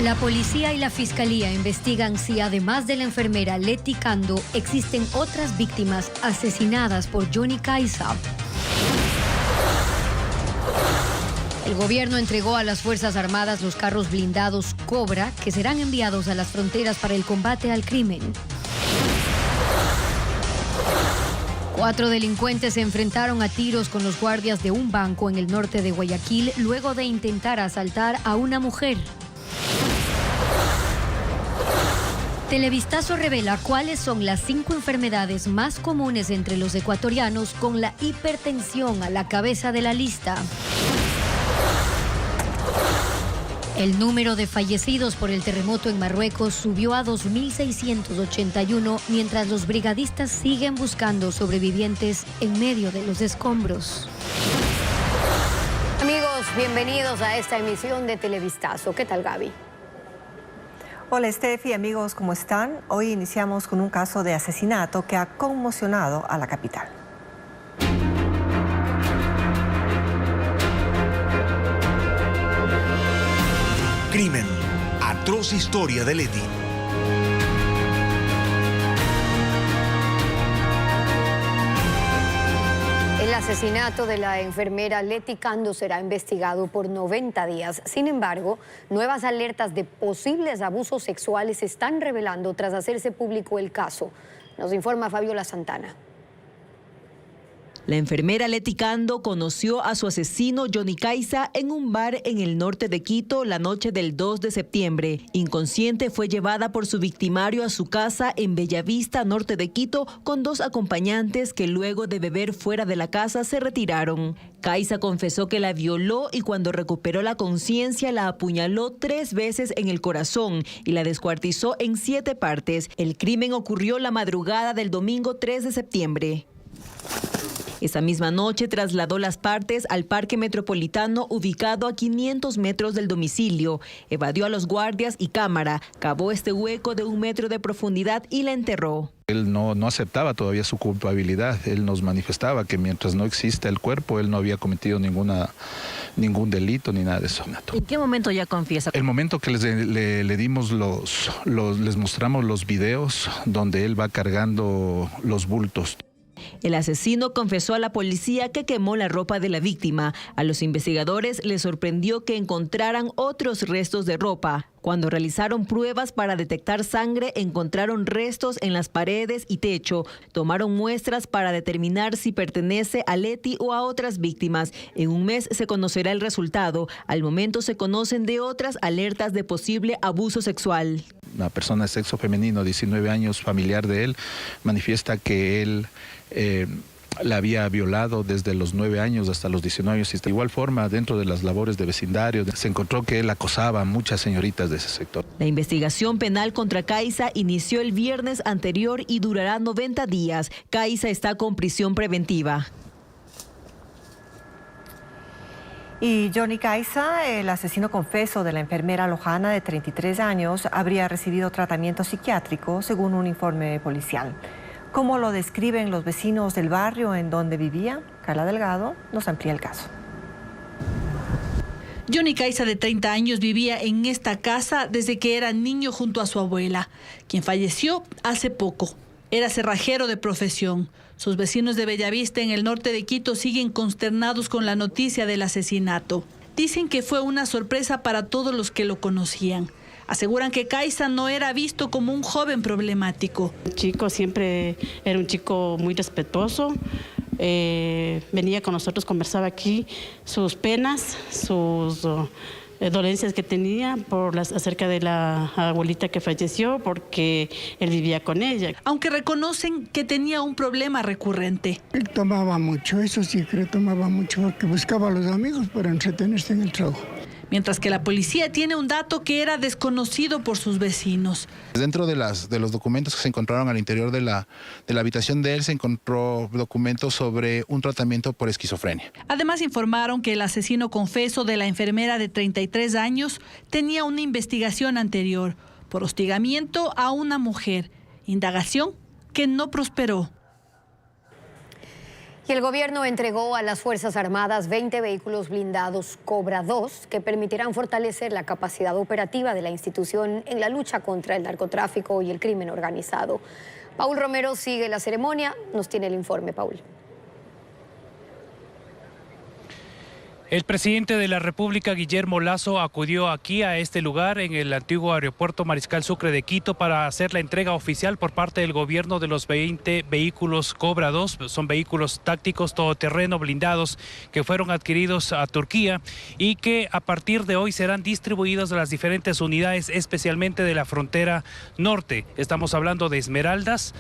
La policía y la fiscalía investigan si además de la enfermera Leti Cando existen otras víctimas asesinadas por Johnny Caiza. El gobierno entregó a las Fuerzas Armadas los carros blindados Cobra que serán enviados a las fronteras para el combate al crimen. 4 delincuentes se enfrentaron a tiros con los guardias de un banco en el norte de Guayaquil luego de intentar asaltar a una mujer. Televistazo revela cuáles son las 5 enfermedades más comunes entre los ecuatorianos con la hipertensión a la cabeza de la lista. El número de fallecidos por el terremoto en Marruecos subió a 2.681, mientras los brigadistas siguen buscando sobrevivientes en medio de los escombros. Amigos, bienvenidos a esta emisión de Televistazo. ¿Qué tal, Gaby? Hola, Steffi, amigos, ¿cómo están? Hoy iniciamos con un caso de asesinato que ha conmocionado a la capital. Crimen, atroz historia de Leti. El asesinato de la enfermera Leti Cando será investigado por 90 días. Sin embargo, nuevas alertas de posibles abusos sexuales se están revelando tras hacerse público el caso. Nos informa Fabiola Santana. La enfermera Leti Cando conoció a su asesino Johnny Caiza en un bar en el norte de Quito la noche del 2 de septiembre. Inconsciente fue llevada por su victimario a su casa en Bellavista, norte de Quito, con 2 acompañantes que luego de beber fuera de la casa se retiraron. Caiza confesó que la violó y cuando recuperó la conciencia la apuñaló 3 veces en el corazón y la descuartizó en 7 partes. El crimen ocurrió la madrugada del domingo 3 de septiembre. Esa misma noche trasladó las partes al Parque Metropolitano ubicado a 500 metros del domicilio. Evadió a los guardias y cámara, cavó este hueco de 1 metro de profundidad y la enterró. Él no aceptaba todavía su culpabilidad. Él nos manifestaba que mientras no exista el cuerpo, él no había cometido ningún delito ni nada de eso. ¿En qué momento ya confiesa? El momento que le dimos les mostramos los videos donde él va cargando los bultos. El asesino confesó a la policía que quemó la ropa de la víctima. A los investigadores les sorprendió que encontraran otros restos de ropa. Cuando realizaron pruebas para detectar sangre, encontraron restos en las paredes y techo. Tomaron muestras para determinar si pertenece a Leti o a otras víctimas. En un mes se conocerá el resultado. Al momento se conocen de otras alertas de posible abuso sexual. Una persona de sexo femenino, 19 años, familiar de él, manifiesta que él la había violado desde los 9 años hasta los 19 años. Y de igual forma, dentro de las labores de vecindario, se encontró que él acosaba a muchas señoritas de ese sector. La investigación penal contra Caiza inició el viernes anterior y durará 90 días. Caiza está con prisión preventiva. Y Johnny Caiza, el asesino confeso de la enfermera lojana de 33 años, habría recibido tratamiento psiquiátrico, según un informe policial. ¿Cómo lo describen los vecinos del barrio en donde vivía? Carla Delgado nos amplía el caso. Johnny Caiza, de 30 años, vivía en esta casa desde que era niño junto a su abuela, quien falleció hace poco. Era cerrajero de profesión. Sus vecinos de Bellavista, en el norte de Quito, siguen consternados con la noticia del asesinato. Dicen que fue una sorpresa para todos los que lo conocían. Aseguran que Caiza no era visto como un joven problemático. El chico siempre era un chico muy respetuoso. Venía con nosotros, conversaba aquí sus penas, sus dolencias que tenía acerca de la abuelita que falleció, porque él vivía con ella. Aunque reconocen que tenía un problema recurrente. Él tomaba mucho, eso sí que tomaba mucho, porque buscaba a los amigos para entretenerse en el trabajo. Mientras que la policía tiene un dato que era desconocido por sus vecinos. Dentro de los documentos que se encontraron al interior de la habitación de él, se encontró documentos sobre un tratamiento por esquizofrenia. Además informaron que el asesino confeso de la enfermera de 33 años tenía una investigación anterior por hostigamiento a una mujer, indagación que no prosperó. Y el gobierno entregó a las Fuerzas Armadas 20 vehículos blindados Cobra 2 que permitirán fortalecer la capacidad operativa de la institución en la lucha contra el narcotráfico y el crimen organizado. Paul Romero sigue la ceremonia, nos tiene el informe, Paul. El presidente de la República, Guillermo Lasso, acudió aquí a este lugar en el antiguo aeropuerto Mariscal Sucre de Quito para hacer la entrega oficial por parte del gobierno de los 20 vehículos Cobra 2. Son vehículos tácticos todoterreno blindados que fueron adquiridos a Turquía y que a partir de hoy serán distribuidos a las diferentes unidades, especialmente de la frontera norte. Estamos hablando de Esmeraldas,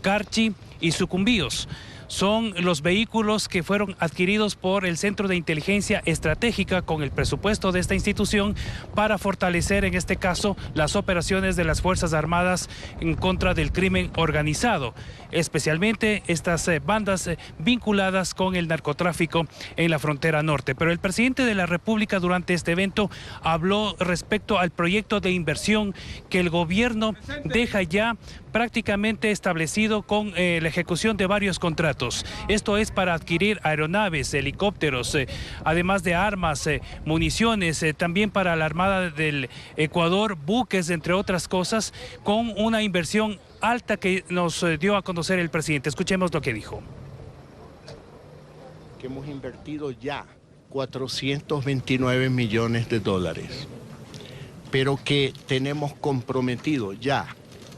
Carchi y Sucumbíos. Son los vehículos que fueron adquiridos por el Centro de Inteligencia Estratégica con el presupuesto de esta institución para fortalecer, en este caso, las operaciones de las Fuerzas Armadas en contra del crimen organizado, especialmente estas bandas vinculadas con el narcotráfico en la frontera norte. Pero el presidente de la República durante este evento habló respecto al proyecto de inversión que el gobierno deja ya prácticamente establecido con la ejecución de varios contratos. Esto es para adquirir aeronaves, helicópteros, además de armas, municiones, también para la Armada del Ecuador, buques, entre otras cosas, con una inversión alta que nos dio a conocer el presidente. Escuchemos lo que dijo. Que hemos invertido ya 429 millones de dólares, pero que tenemos comprometido ya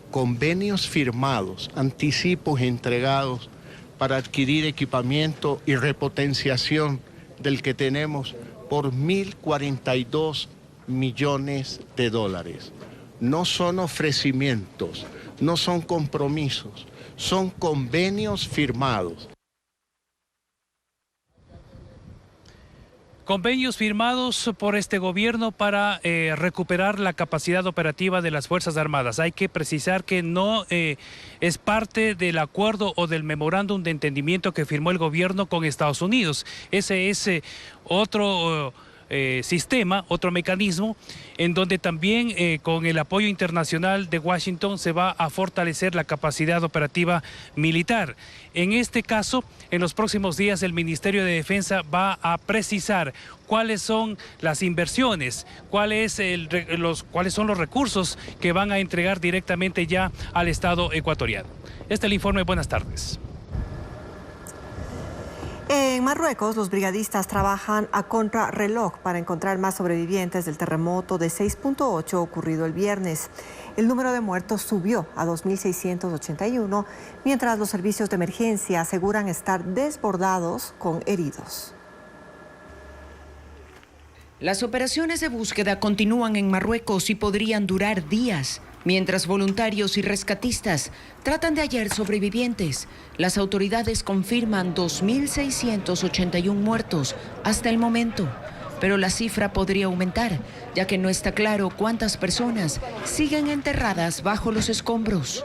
convenios firmados, anticipos entregados para adquirir equipamiento y repotenciación del que tenemos por 1.042 millones de dólares. No son ofrecimientos, no son compromisos, son convenios firmados. Convenios firmados por este gobierno para recuperar la capacidad operativa de las Fuerzas Armadas. Hay que precisar que no es parte del acuerdo o del memorándum de entendimiento que firmó el gobierno con Estados Unidos. Ese es otro sistema, otro mecanismo, en donde también con el apoyo internacional de Washington se va a fortalecer la capacidad operativa militar. En este caso, en los próximos días el Ministerio de Defensa va a precisar cuáles son las inversiones, cuáles son los recursos que van a entregar directamente ya al Estado ecuatoriano. Este es el informe. Buenas tardes. En Marruecos, los brigadistas trabajan a contrarreloj para encontrar más sobrevivientes del terremoto de 6.8 ocurrido el viernes. El número de muertos subió a 2.681, mientras los servicios de emergencia aseguran estar desbordados con heridos. Las operaciones de búsqueda continúan en Marruecos y podrían durar días. Mientras voluntarios y rescatistas tratan de hallar sobrevivientes, las autoridades confirman 2.681 muertos hasta el momento. Pero la cifra podría aumentar, ya que no está claro cuántas personas siguen enterradas bajo los escombros.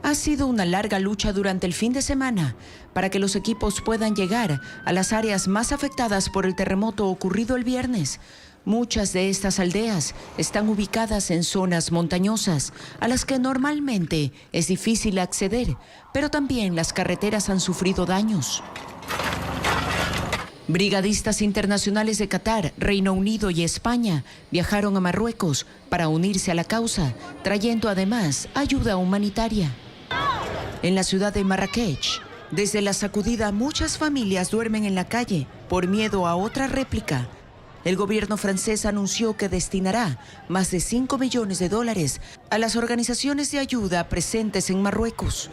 Ha sido una larga lucha durante el fin de semana para que los equipos puedan llegar a las áreas más afectadas por el terremoto ocurrido el viernes. Muchas de estas aldeas están ubicadas en zonas montañosas, a las que normalmente es difícil acceder, pero también las carreteras han sufrido daños. Brigadistas internacionales de Qatar, Reino Unido y España viajaron a Marruecos para unirse a la causa, trayendo además ayuda humanitaria. En la ciudad de Marrakech, desde la sacudida, muchas familias duermen en la calle por miedo a otra réplica. El gobierno francés anunció que destinará más de 5 millones de dólares a las organizaciones de ayuda presentes en Marruecos.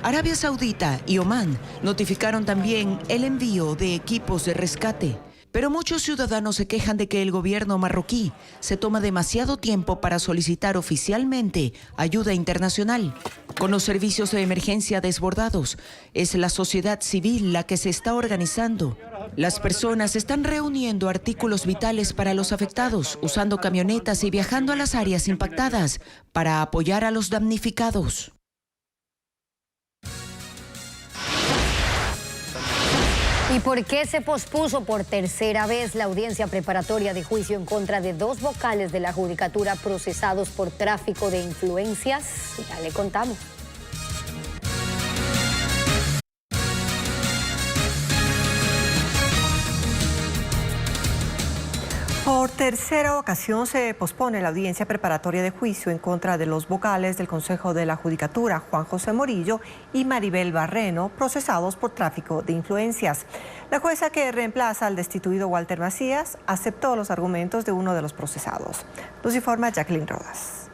Arabia Saudita y Omán notificaron también el envío de equipos de rescate. Pero muchos ciudadanos se quejan de que el gobierno marroquí se toma demasiado tiempo para solicitar oficialmente ayuda internacional. Con los servicios de emergencia desbordados, es la sociedad civil la que se está organizando. Las personas están reuniendo artículos vitales para los afectados, usando camionetas y viajando a las áreas impactadas para apoyar a los damnificados. ¿Y por qué se pospuso por tercera vez la audiencia preparatoria de juicio en contra de 2 vocales de la Judicatura procesados por tráfico de influencias? Ya le contamos. Por tercera ocasión se pospone la audiencia preparatoria de juicio en contra de los vocales del Consejo de la Judicatura, Juan José Morillo y Maribel Barreno, procesados por tráfico de influencias. La jueza que reemplaza al destituido Walter Macías aceptó los argumentos de uno de los procesados. Nos informa Jacqueline Rodas.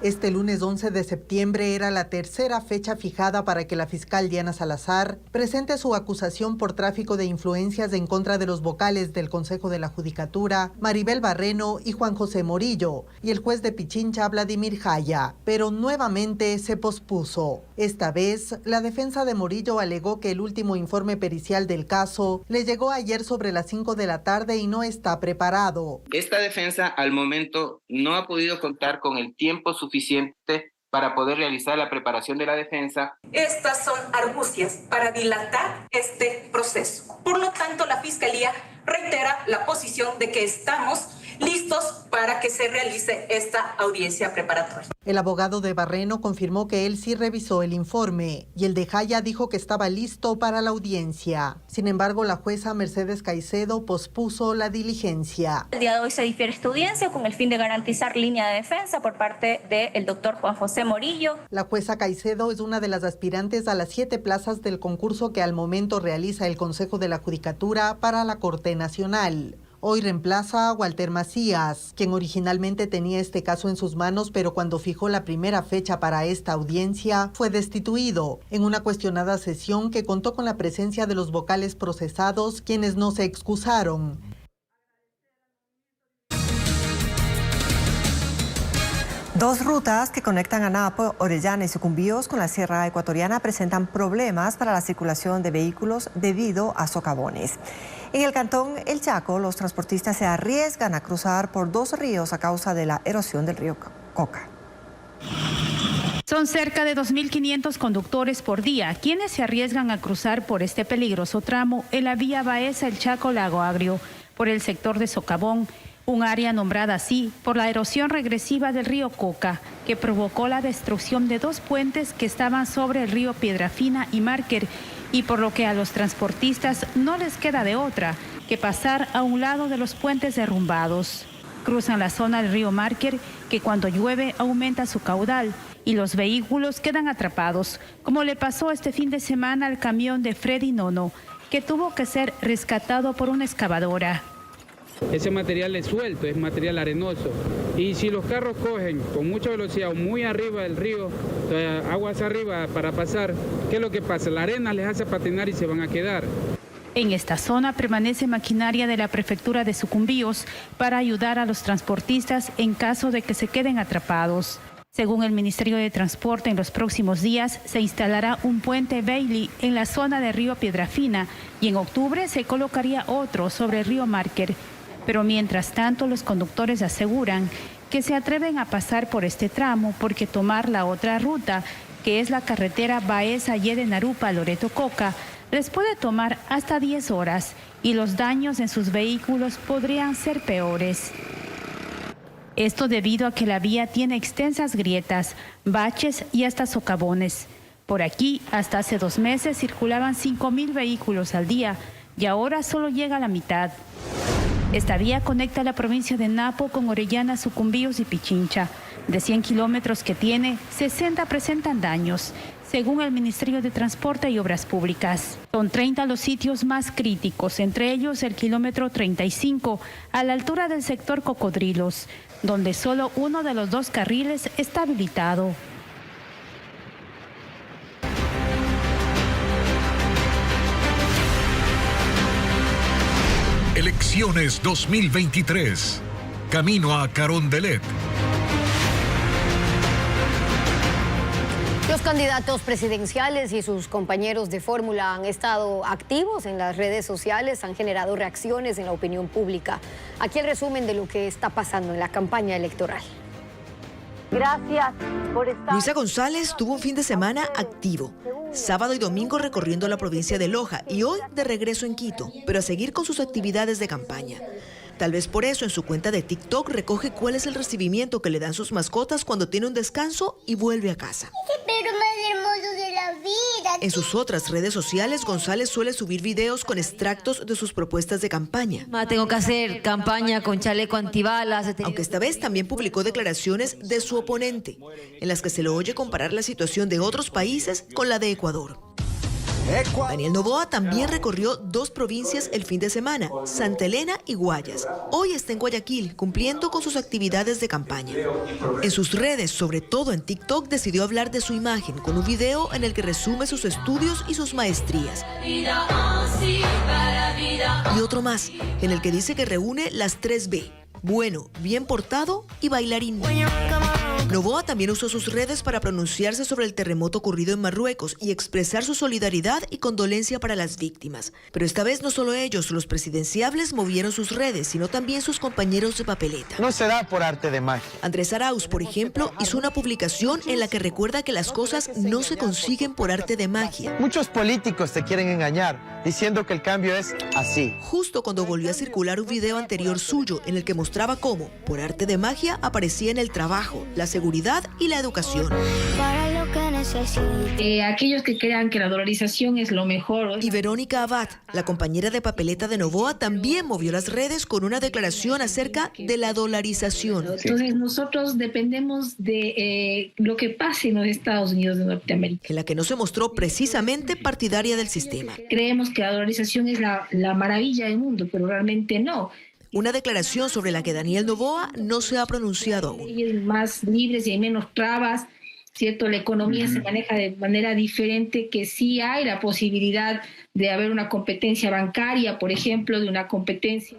Este lunes 11 de septiembre era la tercera fecha fijada para que la fiscal Diana Salazar presente su acusación por tráfico de influencias en contra de los vocales del Consejo de la Judicatura, Maribel Barreno y Juan José Morillo, y el juez de Pichincha, Vladimir Jaya, pero nuevamente se pospuso. Esta vez, la defensa de Morillo alegó que el último informe pericial del caso le llegó ayer sobre las 5 de la tarde y no está preparado. Esta defensa al momento no ha podido contar con el tiempo suficiente para poder realizar la preparación de la defensa. Estas son argucias para dilatar este proceso. Por lo tanto, la Fiscalía reitera la posición de que estamos listos para que se realice esta audiencia preparatoria. El abogado de Barreno confirmó que él sí revisó el informe y el de Jaya dijo que estaba listo para la audiencia. Sin embargo, la jueza Mercedes Caicedo pospuso la diligencia. El día de hoy se difiere esta audiencia con el fin de garantizar línea de defensa por parte del doctor Juan José Morillo. La jueza Caicedo es una de las aspirantes a las 7 plazas del concurso que al momento realiza el Consejo de la Judicatura para la Corte Nacional. Hoy reemplaza a Walter Macías, quien originalmente tenía este caso en sus manos, pero cuando fijó la primera fecha para esta audiencia, fue destituido en una cuestionada sesión que contó con la presencia de los vocales procesados, quienes no se excusaron. Dos rutas que conectan a Napo, Orellana y Sucumbíos con la Sierra Ecuatoriana presentan problemas para la circulación de vehículos debido a socavones. En el cantón El Chaco, los transportistas se arriesgan a cruzar por dos ríos a causa de la erosión del río Coca. Son cerca de 2.500 conductores por día quienes se arriesgan a cruzar por este peligroso tramo en la vía Baeza El Chaco-Lago Agrio, por el sector de Socavón, un área nombrada así por la erosión regresiva del río Coca, que provocó la destrucción de dos puentes que estaban sobre el río Piedrafina y Márquer, y por lo que a los transportistas no les queda de otra que pasar a un lado de los puentes derrumbados. Cruzan la zona del río Márquer, que cuando llueve aumenta su caudal y los vehículos quedan atrapados, como le pasó este fin de semana al camión de Freddy Nono, que tuvo que ser rescatado por una excavadora. Ese material es suelto, es material arenoso, y si los carros cogen con mucha velocidad o muy arriba del río, aguas arriba para pasar, ¿qué es lo que pasa? La arena les hace patinar y se van a quedar. En esta zona permanece maquinaria de la prefectura de Sucumbíos para ayudar a los transportistas en caso de que se queden atrapados. Según el Ministerio de Transporte, en los próximos días se instalará un puente Bailey en la zona de río Piedrafina y en octubre se colocaría otro sobre el río Márquer. Pero mientras tanto, los conductores aseguran que se atreven a pasar por este tramo porque tomar la otra ruta, que es la carretera Baeza-Yede-Narupa-Loreto-Coca, les puede tomar hasta 10 horas y los daños en sus vehículos podrían ser peores. Esto debido a que la vía tiene extensas grietas, baches y hasta socavones. Por aquí, hasta hace 2 meses circulaban 5.000 vehículos al día y ahora solo llega a la mitad. Esta vía conecta la provincia de Napo con Orellana, Sucumbíos y Pichincha. De 100 kilómetros que tiene, 60 presentan daños, según el Ministerio de Transporte y Obras Públicas. Son 30 los sitios más críticos, entre ellos el kilómetro 35, a la altura del sector Cocodrilos, donde solo uno de los 2 carriles está habilitado. Elecciones 2023. Camino a Carondelet. Los candidatos presidenciales y sus compañeros de fórmula han estado activos en las redes sociales, han generado reacciones en la opinión pública. Aquí el resumen de lo que está pasando en la campaña electoral. Gracias por estar. Luisa González tuvo un fin de semana activo. Sábado y domingo recorriendo la provincia de Loja y hoy de regreso en Quito, pero a seguir con sus actividades de campaña. Tal vez por eso en su cuenta de TikTok recoge cuál es el recibimiento que le dan sus mascotas cuando tiene un descanso y vuelve a casa. Ese perro más hermoso de la En sus otras redes sociales, González suele subir videos con extractos de sus propuestas de campaña. Tengo que hacer campaña con chaleco antibalas. Aunque esta vez también publicó declaraciones de su oponente, en las que se lo oye comparar la situación de otros países con la de Ecuador. Daniel Noboa también recorrió 2 provincias el fin de semana, Santa Elena y Guayas. Hoy está en Guayaquil, cumpliendo con sus actividades de campaña. En sus redes, sobre todo en TikTok, decidió hablar de su imagen, con un video en el que resume sus estudios y sus maestrías. Y otro más, en el que dice que reúne las 3 B: bueno, bien portado y bailarín. Noboa también usó sus redes para pronunciarse sobre el terremoto ocurrido en Marruecos y expresar su solidaridad y condolencia para las víctimas. Pero esta vez no solo ellos, los presidenciables, movieron sus redes, sino también sus compañeros de papeleta. No se da por arte de magia. Andrés Arauz, por ejemplo, hizo una publicación en la que recuerda que las cosas no se consiguen por arte de magia. Muchos políticos te quieren engañar, diciendo que el cambio es así. Justo cuando volvió a circular un video anterior suyo en el que mostraba cómo, por arte de magia, aparecía en el trabajo, la seguridad y la educación. Para lo que necesite. Aquellos que crean que la dolarización es lo mejor. Y Verónica Abad, la compañera de papeleta de Noboa, también movió las redes con una declaración acerca de la dolarización. Entonces nosotros dependemos de lo que pase en los Estados Unidos de Norteamérica. En la que no se mostró precisamente partidaria del sistema. Creemos que la dolarización es la maravilla del mundo, pero realmente no. Una declaración sobre la que Daniel Noboa no se ha pronunciado aún. Hay más libres y hay menos trabas, ¿cierto? La economía se maneja de manera diferente, que sí hay la posibilidad de haber una competencia bancaria, por ejemplo, de una competencia.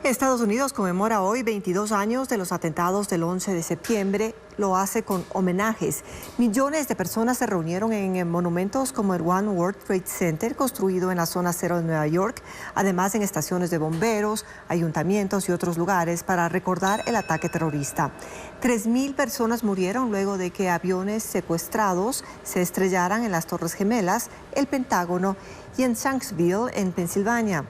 Estados Unidos conmemora hoy 22 años de los atentados del 11 de septiembre. Lo hace con homenajes. Millones de personas se reunieron en monumentos como el One World Trade Center, construido en la zona cero de Nueva York, además en estaciones de bomberos, ayuntamientos y otros lugares para recordar el ataque terrorista. 3.000 personas murieron luego de que aviones secuestrados se estrellaran en las Torres Gemelas, el Pentágono y en Shanksville, en Pensilvania.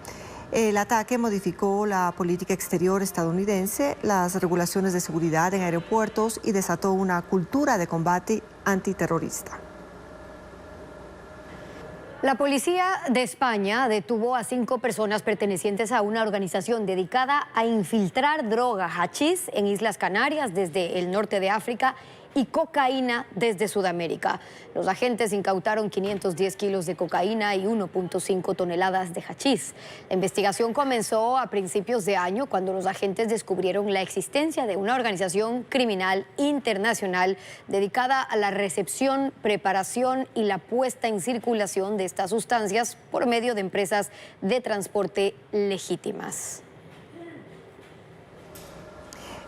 El ataque modificó la política exterior estadounidense, las regulaciones de seguridad en aeropuertos y desató una cultura de combate antiterrorista. La policía de España detuvo a 5 personas pertenecientes a una organización dedicada a infiltrar droga hachís en Islas Canarias desde el norte de África y cocaína desde Sudamérica. Los agentes incautaron 510 kilos de cocaína y 1.5 toneladas de hachís. La investigación comenzó a principios de año cuando los agentes descubrieron la existencia de una organización criminal internacional dedicada a la recepción, preparación y la puesta en circulación de estas sustancias por medio de empresas de transporte legítimas.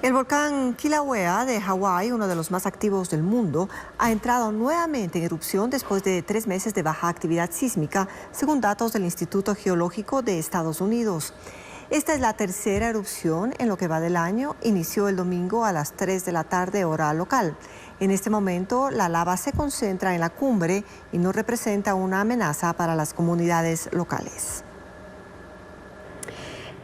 El volcán Kilauea de Hawái, uno de los más activos del mundo, ha entrado nuevamente en erupción después de 3 meses de baja actividad sísmica, según datos del Instituto Geológico de Estados Unidos. Esta es la tercera erupción en lo que va del año. Inició el domingo a las 3 de la tarde, hora local. En este momento, la lava se concentra en la cumbre y no representa una amenaza para las comunidades locales.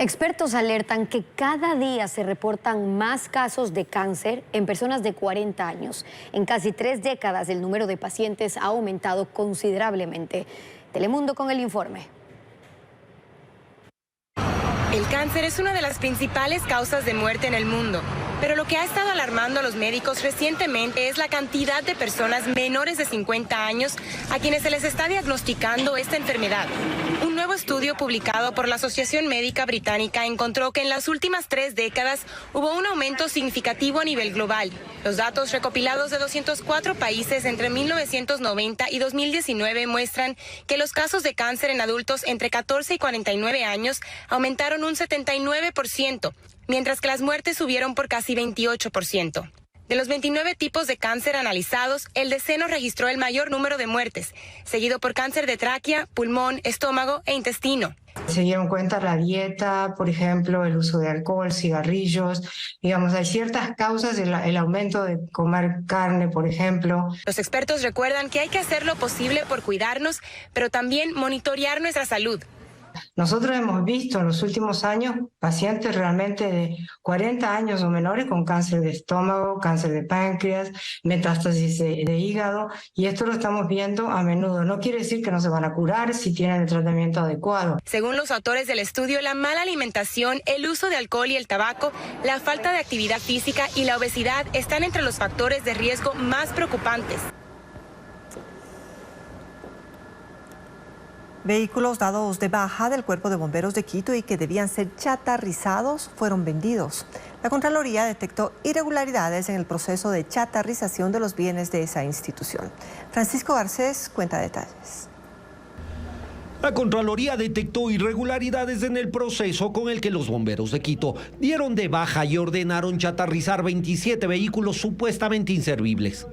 Expertos alertan que cada día se reportan más casos de cáncer en personas de 40 años. En casi 3 décadas el número de pacientes ha aumentado considerablemente. Telemundo con el informe. El cáncer es una de las principales causas de muerte en el mundo, pero lo que ha estado alarmando a los médicos recientemente es la cantidad de personas menores de 50 años a quienes se les está diagnosticando esta enfermedad. Un nuevo estudio publicado por la Asociación Médica Británica encontró que en las últimas 3 décadas hubo un aumento significativo a nivel global. Los datos recopilados de 204 países entre 1990 y 2019 muestran que los casos de cáncer en adultos entre 14 y 49 años aumentaron un 79%, mientras que las muertes subieron por casi 28%. De los 29 tipos de cáncer analizados, el de seno registró el mayor número de muertes, seguido por cáncer de tráquea, pulmón, estómago e intestino. Se dieron cuenta la dieta, por ejemplo, el uso de alcohol, cigarrillos, digamos, hay ciertas causas, el aumento de comer carne, por ejemplo. Los expertos recuerdan que hay que hacer lo posible por cuidarnos, pero también monitorear nuestra salud. Nosotros hemos visto en los últimos años pacientes realmente de 40 años o menores con cáncer de estómago, cáncer de páncreas, metástasis de hígado, y esto lo estamos viendo a menudo. No quiere decir que no se van a curar si tienen el tratamiento adecuado. Según los autores del estudio, la mala alimentación, el uso de alcohol y el tabaco, la falta de actividad física y la obesidad están entre los factores de riesgo más preocupantes. Vehículos dados de baja del Cuerpo de Bomberos de Quito y que debían ser chatarrizados fueron vendidos. La Contraloría detectó irregularidades en el proceso de chatarrización de los bienes de esa institución. Francisco Garcés cuenta detalles. La Contraloría detectó irregularidades en el proceso con el que los bomberos de Quito dieron de baja y ordenaron chatarrizar 27 vehículos supuestamente inservibles.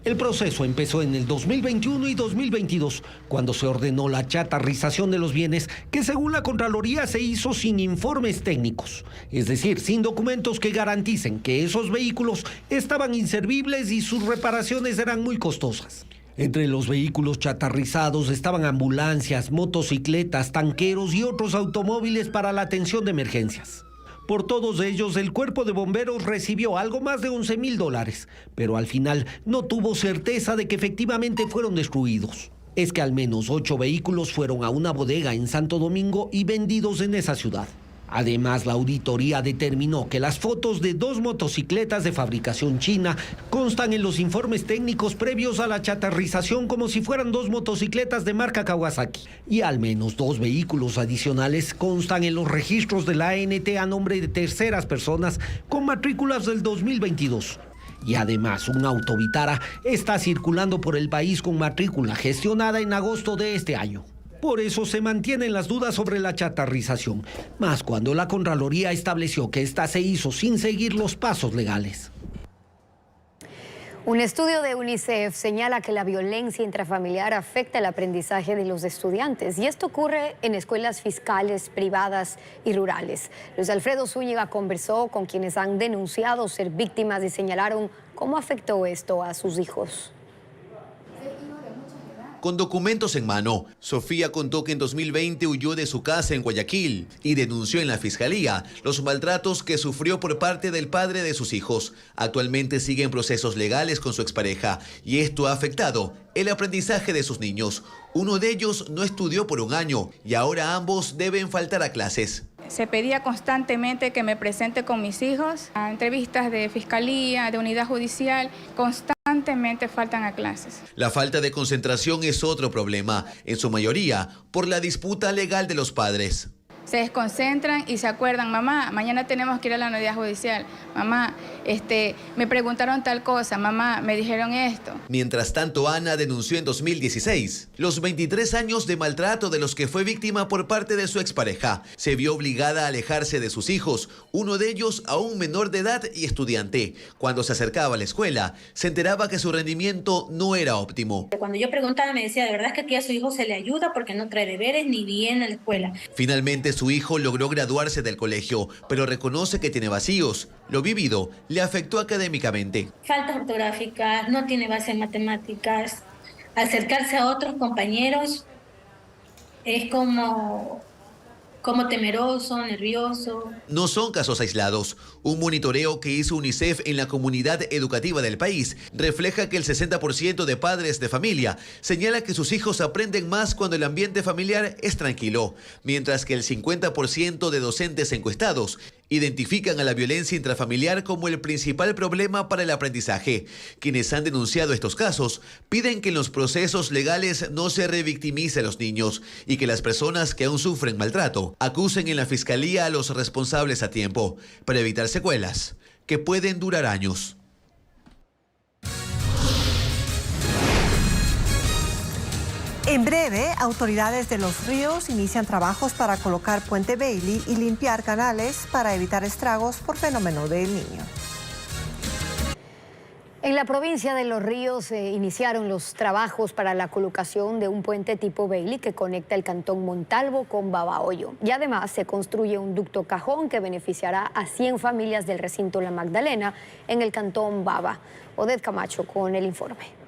El proceso empezó en el 2021 y 2022, cuando se ordenó la chatarrización de los bienes que según la Contraloría se hizo sin informes técnicos, es decir, sin documentos que garanticen que esos vehículos estaban inservibles y sus reparaciones eran muy costosas. Entre los vehículos chatarrizados estaban ambulancias, motocicletas, tanqueros y otros automóviles para la atención de emergencias. Por todos ellos, el Cuerpo de Bomberos recibió algo más de $11,000, pero al final no tuvo certeza de que efectivamente fueron destruidos. Es que al menos 8 vehículos fueron a una bodega en Santo Domingo y vendidos en esa ciudad. Además, la auditoría determinó que las fotos de 2 motocicletas de fabricación china constan en los informes técnicos previos a la chatarrización como si fueran 2 motocicletas de marca Kawasaki. Y al menos 2 vehículos adicionales constan en los registros de la ANT a nombre de terceras personas con matrículas del 2022. Y además, un auto Vitara está circulando por el país con matrícula gestionada en agosto de este año. Por eso se mantienen las dudas sobre la chatarrización, más cuando la Contraloría estableció que esta se hizo sin seguir los pasos legales. Un estudio de UNICEF señala que la violencia intrafamiliar afecta el aprendizaje de los estudiantes y esto ocurre en escuelas fiscales, privadas y rurales. Luis Alfredo Zúñiga conversó con quienes han denunciado ser víctimas y señalaron cómo afectó esto a sus hijos. Con documentos en mano, Sofía contó que en 2020 huyó de su casa en Guayaquil y denunció en la fiscalía los maltratos que sufrió por parte del padre de sus hijos. Actualmente sigue en procesos legales con su expareja y esto ha afectado el aprendizaje de sus niños. Uno de ellos no estudió por un año y ahora ambos deben faltar a clases. Se pedía constantemente que me presente con mis hijos a entrevistas de fiscalía, de unidad judicial, constantemente faltan a clases. La falta de concentración es otro problema, en su mayoría por la disputa legal de los padres. Se desconcentran y se acuerdan, mamá, mañana tenemos que ir a la unidad judicial, mamá, me preguntaron tal cosa, mamá, me dijeron esto. Mientras tanto, Ana denunció en 2016 los 23 años de maltrato de los que fue víctima por parte de su expareja. Se vio obligada a alejarse de sus hijos, uno de ellos aún menor de edad y estudiante. Cuando se acercaba a la escuela, se enteraba que su rendimiento no era óptimo. Cuando yo preguntaba me decía, de verdad es que aquí a su hijo se le ayuda porque no trae deberes ni viene a la escuela. Finalmente su hijo logró graduarse del colegio, pero reconoce que tiene vacíos. Lo vivido le afectó académicamente. Faltas ortográficas, no tiene base en matemáticas. Acercarse a otros compañeros es como temeroso, nervioso. No son casos aislados. Un monitoreo que hizo UNICEF en la comunidad educativa del país refleja que el 60% de padres de familia señala que sus hijos aprenden más cuando el ambiente familiar es tranquilo, mientras que el 50% de docentes encuestados identifican a la violencia intrafamiliar como el principal problema para el aprendizaje. Quienes han denunciado estos casos piden que en los procesos legales no se revictimice a los niños y que las personas que aún sufren maltrato acusen en la fiscalía a los responsables a tiempo para evitar secuelas que pueden durar años. En breve, autoridades de Los Ríos inician trabajos para colocar puente Bailey y limpiar canales para evitar estragos por fenómeno del Niño. En la provincia de Los Ríos se iniciaron los trabajos para la colocación de un puente tipo Bailey que conecta el cantón Montalvo con Babahoyo. Y además se construye un ducto cajón que beneficiará a 100 familias del recinto La Magdalena en el cantón Baba. Odette Camacho con el informe.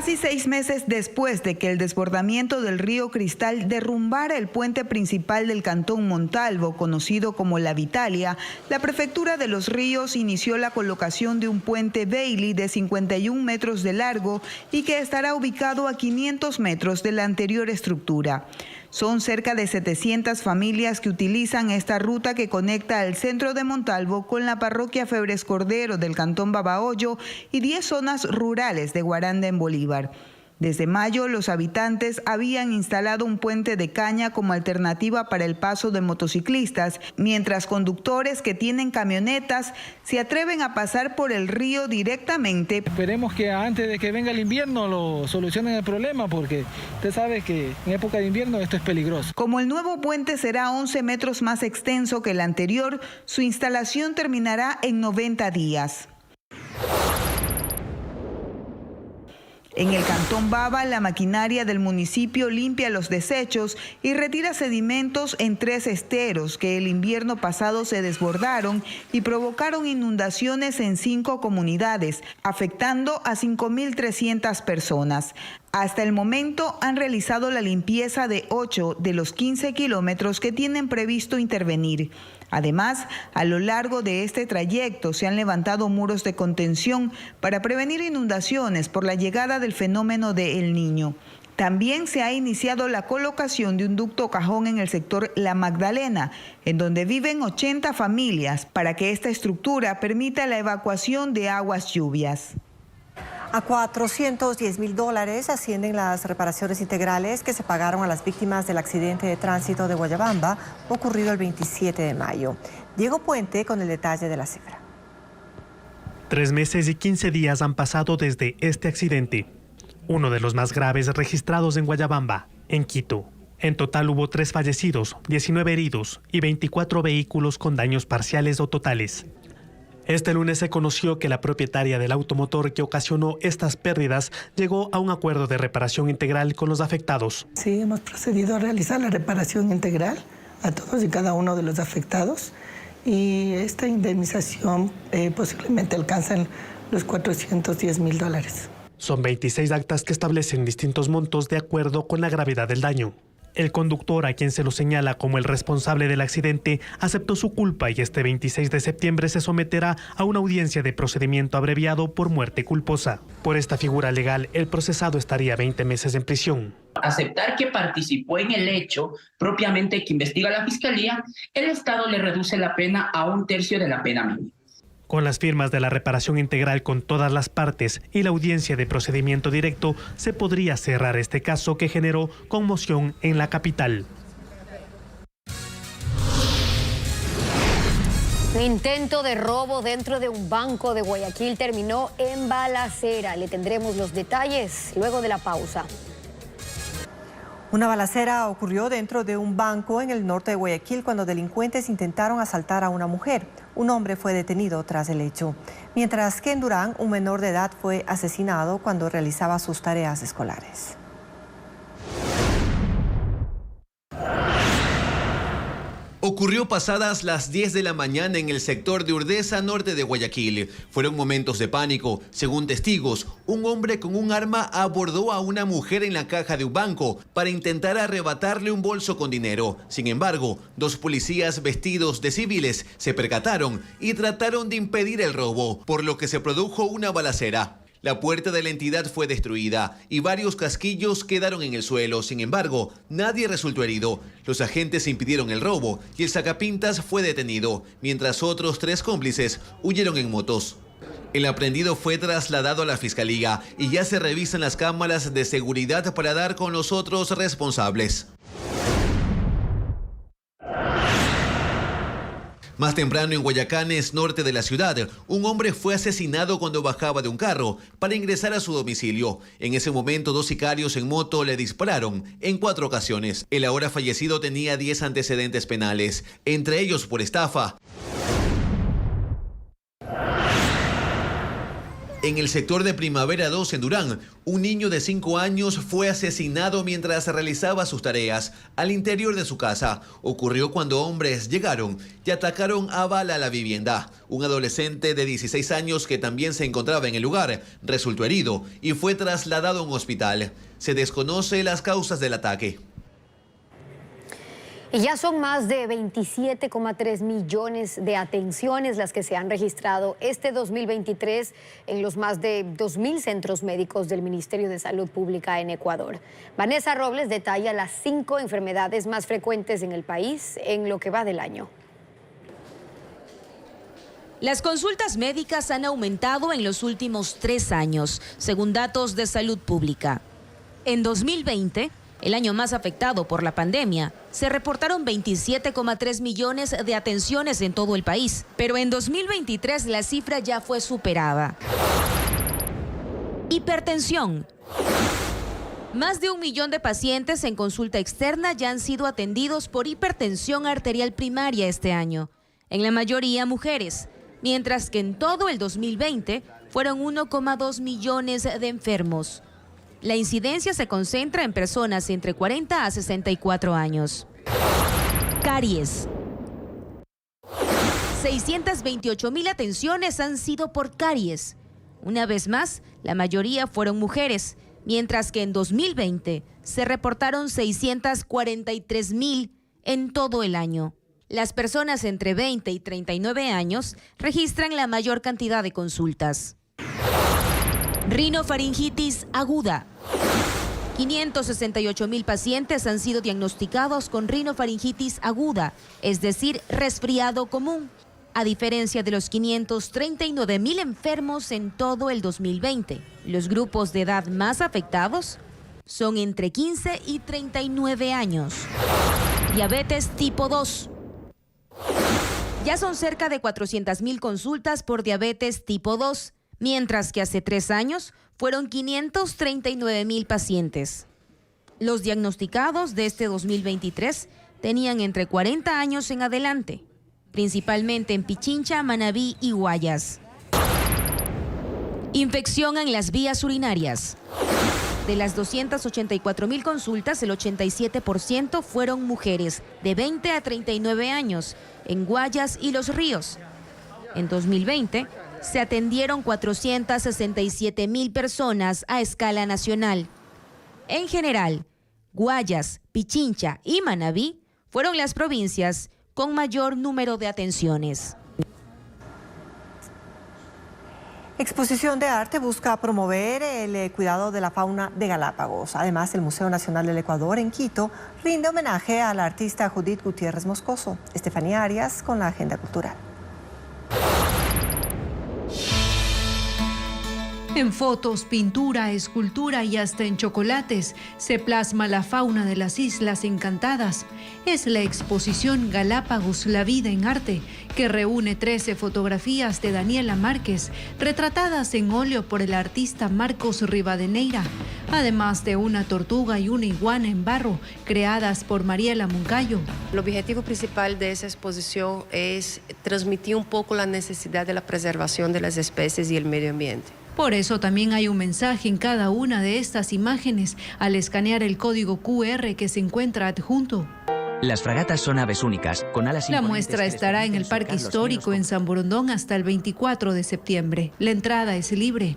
Casi 6 meses después de que el desbordamiento del río Cristal derrumbara el puente principal del cantón Montalvo, conocido como La Vitalia, la Prefectura de Los Ríos inició la colocación de un puente Bailey de 51 metros de largo y que estará ubicado a 500 metros de la anterior estructura. Son cerca de 700 familias que utilizan esta ruta que conecta al centro de Montalvo con la parroquia Febres Cordero del cantón Babahoyo y 10 zonas rurales de Guaranda en Bolívar. Desde mayo, los habitantes habían instalado un puente de caña como alternativa para el paso de motociclistas, mientras conductores que tienen camionetas se atreven a pasar por el río directamente. Esperemos que antes de que venga el invierno lo solucionen el problema, porque usted sabe que en época de invierno esto es peligroso. Como el nuevo puente será 11 metros más extenso que el anterior, su instalación terminará en 90 días. En el cantón Baba, la maquinaria del municipio limpia los desechos y retira sedimentos en 3 esteros que el invierno pasado se desbordaron y provocaron inundaciones en 5 comunidades, afectando a 5.300 personas. Hasta el momento han realizado la limpieza de 8 de los 15 kilómetros que tienen previsto intervenir. Además, a lo largo de este trayecto se han levantado muros de contención para prevenir inundaciones por la llegada del fenómeno de El Niño. También se ha iniciado la colocación de un ducto cajón en el sector La Magdalena, en donde viven 80 familias, para que esta estructura permita la evacuación de aguas lluvias. A $410,000 ascienden las reparaciones integrales que se pagaron a las víctimas del accidente de tránsito de Guayabamba ocurrido el 27 de mayo. Diego Puente con el detalle de la cifra. 3 meses y 15 días han pasado desde este accidente, uno de los más graves registrados en Guayabamba, en Quito. En total hubo 3 fallecidos, 19 heridos y 24 vehículos con daños parciales o totales. Este lunes se conoció que la propietaria del automotor que ocasionó estas pérdidas llegó a un acuerdo de reparación integral con los afectados. Sí, hemos procedido a realizar la reparación integral a todos y cada uno de los afectados y esta indemnización posiblemente alcanza los $410,000. Son 26 actas que establecen distintos montos de acuerdo con la gravedad del daño. El conductor, a quien se lo señala como el responsable del accidente, aceptó su culpa y este 26 de septiembre se someterá a una audiencia de procedimiento abreviado por muerte culposa. Por esta figura legal, el procesado estaría 20 meses en prisión. Aceptar que participó en el hecho propiamente que investiga la Fiscalía, el Estado le reduce la pena a 1/3 de la pena mínima. Con las firmas de la reparación integral con todas las partes y la audiencia de procedimiento directo, se podría cerrar este caso que generó conmoción en la capital. Un intento de robo dentro de un banco de Guayaquil terminó en balacera. Le tendremos los detalles luego de la pausa. Una balacera ocurrió dentro de un banco en el norte de Guayaquil cuando delincuentes intentaron asaltar a una mujer. Un hombre fue detenido tras el hecho, mientras que en Durán un menor de edad fue asesinado cuando realizaba sus tareas escolares. Ocurrió pasadas las 10 de la mañana en el sector de Urdesa, norte de Guayaquil. Fueron momentos de pánico. Según testigos, un hombre con un arma abordó a una mujer en la caja de un banco para intentar arrebatarle un bolso con dinero. Sin embargo, 2 policías vestidos de civiles se percataron y trataron de impedir el robo, por lo que se produjo una balacera. La puerta de la entidad fue destruida y varios casquillos quedaron en el suelo. Sin embargo, nadie resultó herido. Los agentes impidieron el robo y el sacapintas fue detenido, mientras otros 3 cómplices huyeron en motos. El aprehendido fue trasladado a la fiscalía y ya se revisan las cámaras de seguridad para dar con los otros responsables. Más temprano en Guayacanes, norte de la ciudad, un hombre fue asesinado cuando bajaba de un carro para ingresar a su domicilio. En ese momento, 2 sicarios en moto le dispararon en 4 ocasiones. El ahora fallecido tenía 10 antecedentes penales, entre ellos por estafa. En el sector de Primavera 2 en Durán, un niño de 5 años fue asesinado mientras realizaba sus tareas al interior de su casa. Ocurrió cuando hombres llegaron y atacaron a bala la vivienda. Un adolescente de 16 años que también se encontraba en el lugar resultó herido y fue trasladado a un hospital. Se desconoce las causas del ataque. Y ya son más de 27,3 millones de atenciones las que se han registrado este 2023 en los más de 2.000 centros médicos del Ministerio de Salud Pública en Ecuador. Vanessa Robles detalla las 5 enfermedades más frecuentes en el país en lo que va del año. Las consultas médicas han aumentado en los últimos 3 años, según datos de Salud Pública. En 2020, el año más afectado por la pandemia, se reportaron 27,3 millones de atenciones en todo el país, pero en 2023 la cifra ya fue superada. Hipertensión. Más de 1 millón de pacientes en consulta externa ya han sido atendidos por hipertensión arterial primaria este año, en la mayoría mujeres, mientras que en todo el 2020 fueron 1,2 millones de enfermos. La incidencia se concentra en personas entre 40 a 64 años. Caries. 628,000 atenciones han sido por caries. Una vez más, la mayoría fueron mujeres, mientras que en 2020 se reportaron 643,000 en todo el año. Las personas entre 20 y 39 años registran la mayor cantidad de consultas. Rinofaringitis aguda. 568,000 pacientes han sido diagnosticados con rinofaringitis aguda, es decir, resfriado común, a diferencia de los 539,000 enfermos en todo el 2020. Los grupos de edad más afectados son entre 15 y 39 años. Diabetes tipo 2. Ya son cerca de 400,000 consultas por diabetes tipo 2, mientras que hace 3 años fueron 539,000 pacientes. Los diagnosticados de este 2023 tenían entre 40 años en adelante, principalmente en Pichincha, Manabí y Guayas. Infección en las vías urinarias. De las 284,000 consultas, el 87% fueron mujeres de 20 a 39 años en Guayas y Los Ríos. En 2020, se atendieron 467,000 personas a escala nacional. En general, Guayas, Pichincha y Manabí fueron las provincias con mayor número de atenciones. Exposición de arte busca promover el cuidado de la fauna de Galápagos. Además, el Museo Nacional del Ecuador en Quito rinde homenaje a la artista Judith Gutiérrez Moscoso. Estefanía Arias con la agenda cultural. En fotos, pintura, escultura y hasta en chocolates se plasma la fauna de las Islas Encantadas. Es la exposición Galápagos, la vida en arte, que reúne 13 fotografías de Daniela Márquez, retratadas en óleo por el artista Marcos Rivadeneira, además de una tortuga y una iguana en barro, creadas por Mariela Moncayo. El objetivo principal de esa exposición es transmitir un poco la necesidad de la preservación de las especies y el medio ambiente. Por eso también hay un mensaje en cada una de estas imágenes al escanear el código QR que se encuentra adjunto. Las fragatas son aves únicas, con alas imponentes. La muestra estará en el Parque Histórico en San Borondón hasta el 24 de septiembre. La entrada es libre.